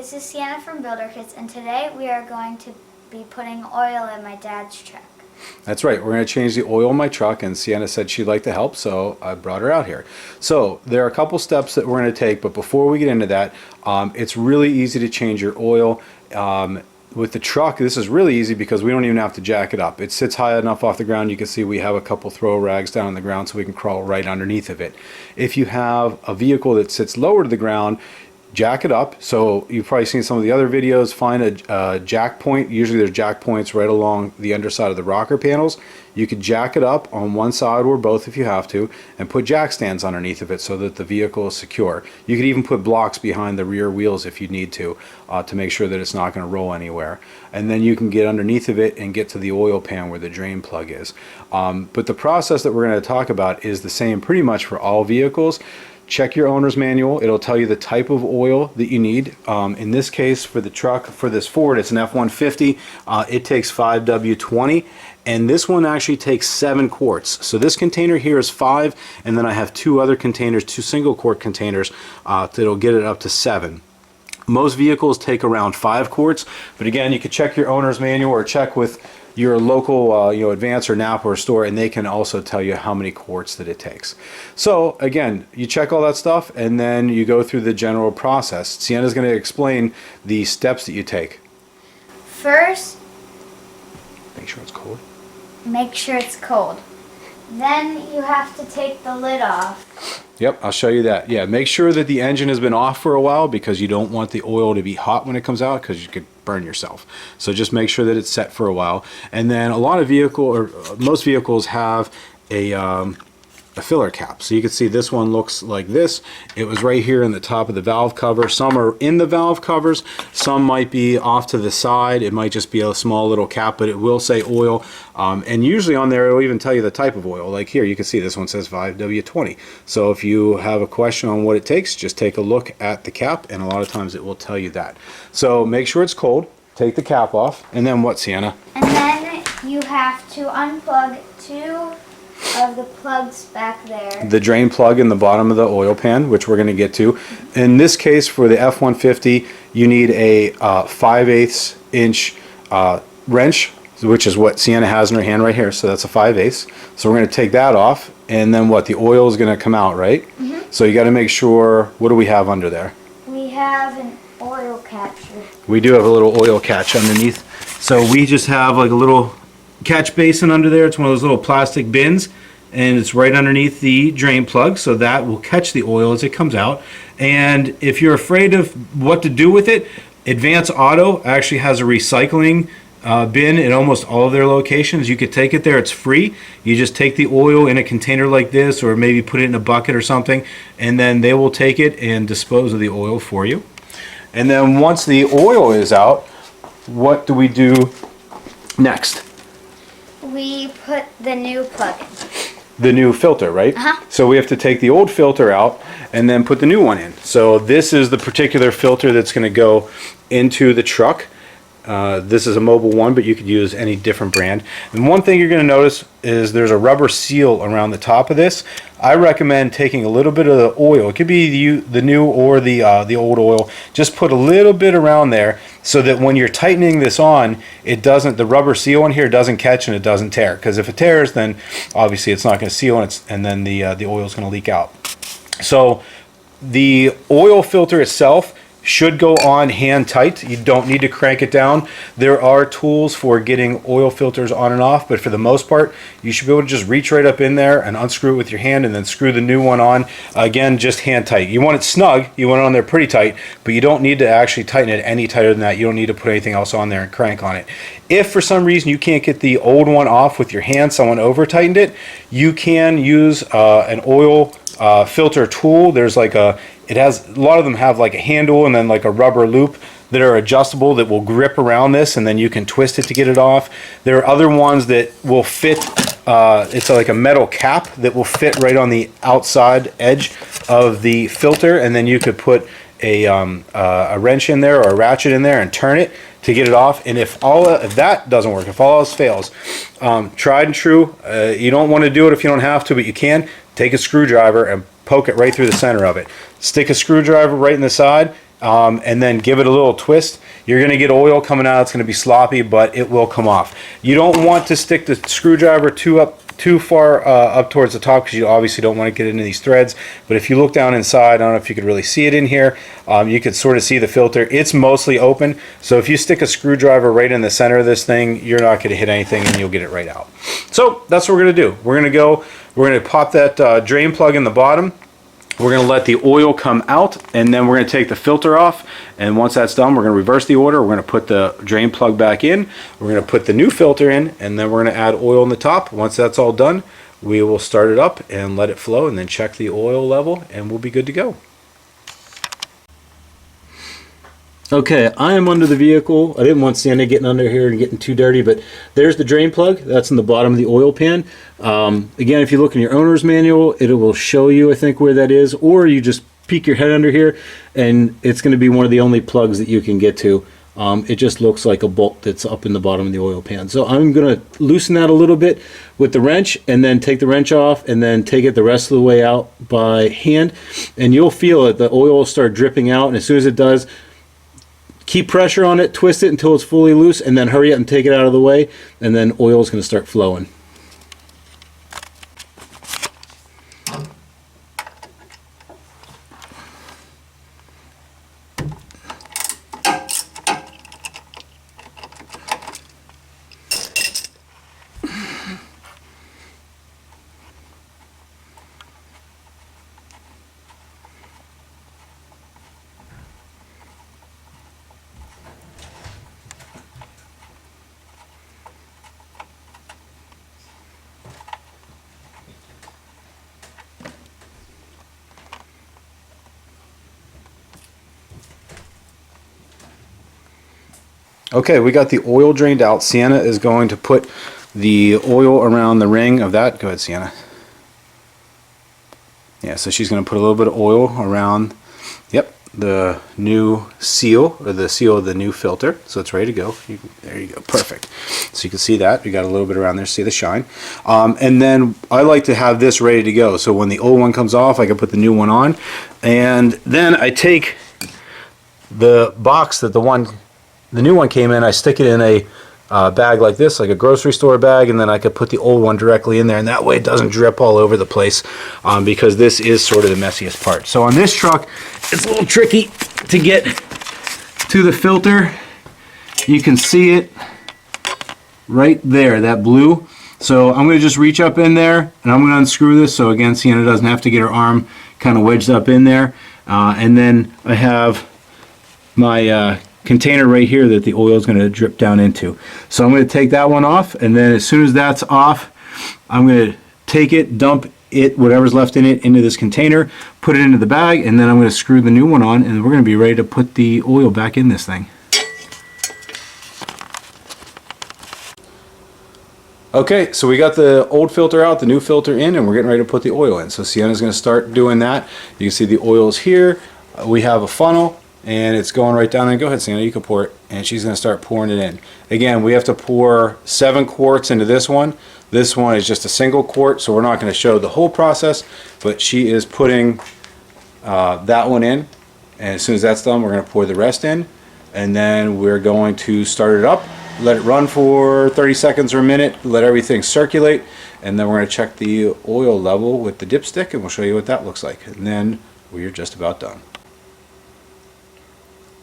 this is Sienna from Builder Kits, and today we are going to be putting oil in my dad's truck. That's right, we're going to change the oil in my truck, and Sienna said she'd like to help, so I brought her out here. So there are a couple steps that we're going to take, but before we get into that, it's really easy to change your oil. With the truck, this is really easy because we don't even have to jack it up. It sits high enough off the ground. You can see we have a couple throw rags down on the ground so we can crawl right underneath of it. If you have a vehicle that sits lower to the ground, jack it up. So you've probably seen some of the other videos. Find a jack point. Usually there's jack points right along the underside of the rocker panels. You could jack it up on one side or both if you have to, and put jack stands underneath of it so that the vehicle is secure. You could even put blocks behind the rear wheels if you need to make sure that it's not going to roll anywhere. And then you can get underneath of it and get to the oil pan where the drain plug is. But the process that we're going to talk about is the same pretty much for all vehicles. Check your owner's manual. It'll tell you the type of oil that you need. In this case, for the truck, for this Ford, it's an F-150. It takes 5W20, and this one actually takes 7 quarts. So this container here is 5, and then I have 2 other containers, 2 single quart containers that'll get it up to 7. Most vehicles take around 5 quarts, but again, you can check your owner's manual or check with your local Advance or Napa or store, and they can also tell you how many quarts that it takes. So again, you check all that stuff and then you go through the general process. Sienna's going to explain the steps that you take. First, Make sure it's cold. make sure it's cold. Then you have to take the lid off. Yep, I'll show you that. Yeah, make sure that the engine has been off for a while because you don't want the oil to be hot when it comes out because you could burn yourself. So just make sure that it's set for a while. And then a lot of most vehicles have a filler cap. So you can see this one looks like this. It was right here in the top of the valve cover. Some are in the valve covers. Some might be off to the side. It might just be a small little cap, but it will say oil. And usually on there, it'll even tell you the type of oil. Like here, you can see this one says 5W20. So if you have a question on what it takes, just take a look at the cap, and a lot of times it will tell you that. So make sure it's cold. Take the cap off. And then what, Sienna? And then you have to unplug 2 of the plugs back there. The drain plug in the bottom of the oil pan, which we're going to get to. In this case, for the F-150, you need a 5/8 inch wrench, which is what Sienna has in her hand right here. So that's a 5/8. So we're going to take that off, and then what? The oil is going to come out, right? Mm-hmm. So you got to make sure. What do we have under there? We have an oil catcher. We do have a little oil catch underneath. So we just have like a little catch basin under there. It's one of those little plastic bins, and it's right underneath the drain plug, so that will catch the oil as it comes out. And if you're afraid of what to do with it, Advance Auto actually has a recycling bin in almost all of their locations. You could take it there. It's free. You just take the oil in a container like this, or maybe put it in a bucket or something, and then they will take it and dispose of the oil for you. And then once the oil is out, what do we do next? We put the new plug in. The new filter, right? Uh-huh. So we have to take the old filter out and then put the new one in. So this is the particular filter that's going to go into the truck. This is a mobile one, but you could use any different brand. And one thing you're going to notice is there's a rubber seal around the top of this. I recommend taking a little bit of the oil. It could be the new or the old oil. Just put a little bit around there so that when you're tightening this on, the rubber seal in here doesn't catch and it doesn't tear. Because if it tears, then obviously it's not going to seal, and then the oil is going to leak out. So the oil filter itself should go on hand tight. You don't need to crank it down. There are tools for getting oil filters on and off, but for the most part, you should be able to just reach right up in there and unscrew it with your hand and then screw the new one on. Again, just hand tight. You want it snug, you want it on there pretty tight, but you don't need to actually tighten it any tighter than that. You don't need to put anything else on there and crank on it. If for some reason you can't get the old one off with your hand, someone over tightened it, you can use an oil filter tool. There's like a lot of them have like a handle and then like a rubber loop that are adjustable that will grip around this, and then you can twist it to get it off. There are other ones that will fit. It's like a metal cap that will fit right on the outside edge of the filter, and then you could put a wrench in there or a ratchet in there and turn it to get it off. And if that doesn't work, if all else fails, tried and true, you don't want to do it if you don't have to, but you can take a screwdriver and poke it right through the center of it. Stick a screwdriver right in the side, and then give it a little twist. You're going to get oil coming out. It's going to be sloppy, but it will come off. You don't want to stick the screwdriver too far up towards the top, because you obviously don't want to get into these threads. But if you look down inside, I don't know if you could really see it in here, you could sort of see the filter. It's mostly open, so if you stick a screwdriver right in the center of this thing, you're not going to hit anything and you'll get it right out. So that's what we're going to do. We're going to pop that drain plug in the bottom. We're going to let the oil come out, and then we're going to take the filter off. And once that's done, we're going to reverse the order. We're going to put the drain plug back in. We're going to put the new filter in, and then we're going to add oil in the top. Once that's all done, we will start it up and let it flow, and then check the oil level, and we'll be good to go. Okay, I am under the vehicle. I didn't want Sienna getting under here and getting too dirty, but there's the drain plug. That's in the bottom of the oil pan. Again, if you look in your owner's manual, it will show you, I think, where that is, or you just peek your head under here, and it's going to be one of the only plugs that you can get to. It just looks like a bolt that's up in the bottom of the oil pan. So I'm going to loosen that a little bit with the wrench, and then take the wrench off, and then take it the rest of the way out by hand, and you'll feel it. The oil will start dripping out, and as soon as it does, keep pressure on it, twist it until it's fully loose, and then hurry up and take it out of the way, and then oil is going to start flowing. Okay, we got the oil drained out. Sienna is going to put the oil around the ring of that. Go ahead, Sienna. Yeah, so she's going to put a little bit of oil around, yep, the new seal, or the seal of the new filter. So it's ready to go. There you go, perfect. So you can see that. We got a little bit around there, see the shine. And then I like to have this ready to go. So when the old one comes off, I can put the new one on. And then I take the box that the new one came in, I stick it in a bag like this, like a grocery store bag, and then I could put the old one directly in there, and that way it doesn't drip all over the place, because this is sort of the messiest part. So on this truck, it's a little tricky to get to the filter. You can see it right there, that blue. So I'm going to just reach up in there, and I'm going to unscrew this, so again, Sienna doesn't have to get her arm kind of wedged up in there. And then I have my container right here that the oil is going to drip down into. So I'm going to take that one off, and then as soon as that's off, I'm going to take it, dump it, whatever's left in it, into this container, put it into the bag, and then I'm going to screw the new one on, and we're going to be ready to put the oil back in this thing. Okay, so we got the old filter out, the new filter in, and we're getting ready to put the oil in. So Sienna's going to start doing that. You can see the oil's here. We have a funnel, and it's going right down. And go ahead, Sienna, you can pour it. And she's going to start pouring it in. Again, we have to pour 7 quarts into this one. This one is just a single quart, so we're not going to show the whole process, but she is putting that one in. And as soon as that's done, we're going to pour the rest in. And then we're going to start it up, let it run for 30 seconds or a minute, let everything circulate, and then we're going to check the oil level with the dipstick, and we'll show you what that looks like. And then we're just about done.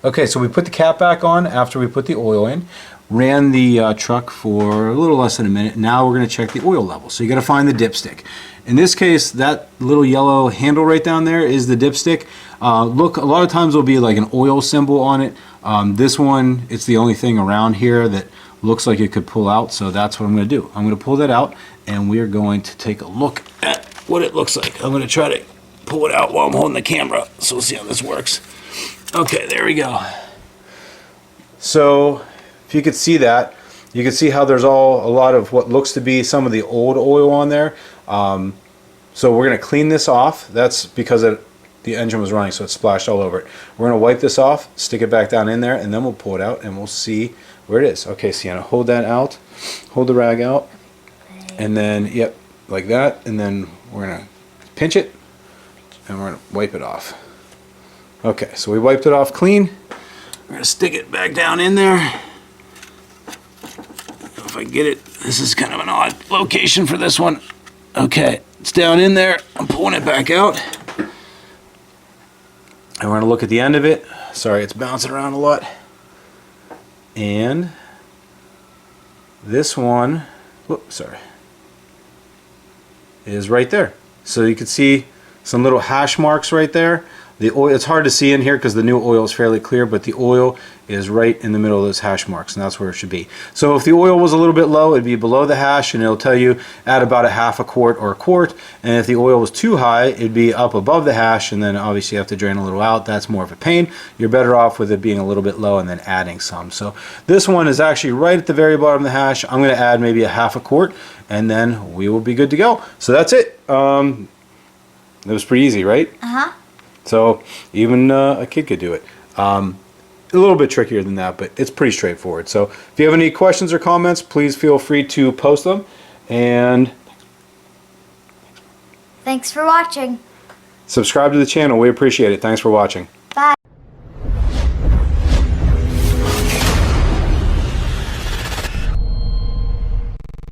Okay, so we put the cap back on after we put the oil in, ran the truck for a little less than a minute. Now we're going to check the oil level. So you got to find the dipstick. In this case, that little yellow handle right down there is the dipstick. Look, a lot of times there'll be like an oil symbol on it. This one, it's the only thing around here that looks like it could pull out, so that's what I'm going to do. I'm going to pull that out, and we're going to take a look at what it looks like. I'm going to try to pull it out while I'm holding the camera, so we'll see how this works. Okay, there we go. So if you could see that, you can see how there's a lot of what looks to be some of the old oil on there. So we're going to clean this off. That's because the engine was running, so it splashed all over it. We're going to wipe this off, stick it back down in there, and then we'll pull it out and we'll see where it is. Okay, Sienna, hold that out. Hold the rag out. And then, yep, like that. And then we're going to pinch it and we're going to wipe it off. Okay, so we wiped it off clean. We're going to stick it back down in there. If I can get it, this is kind of an odd location for this one. Okay, it's down in there. I'm pulling it back out. And we're going to look at the end of it. Sorry, it's bouncing around a lot. And this one, whoops, sorry, is right there. So you can see some little hash marks right there. The oil, it's hard to see in here because the new oil is fairly clear, but the oil is right in the middle of those hash marks, and that's where it should be. So if the oil was a little bit low, it'd be below the hash, and it'll tell you add about a half a quart or a quart. And if the oil was too high, it'd be up above the hash, and then obviously you have to drain a little out. That's more of a pain. You're better off with it being a little bit low and then adding some. So this one is actually right at the very bottom of the hash. I'm going to add maybe a half a quart, and then we will be good to go. So that's it. It was pretty easy, right? Uh-huh. So even a kid could do it. A little bit trickier than that, but it's pretty straightforward. So if you have any questions or comments, please feel free to post them. And Thanks for watching. subscribe to the channel. We appreciate it. Thanks for watching.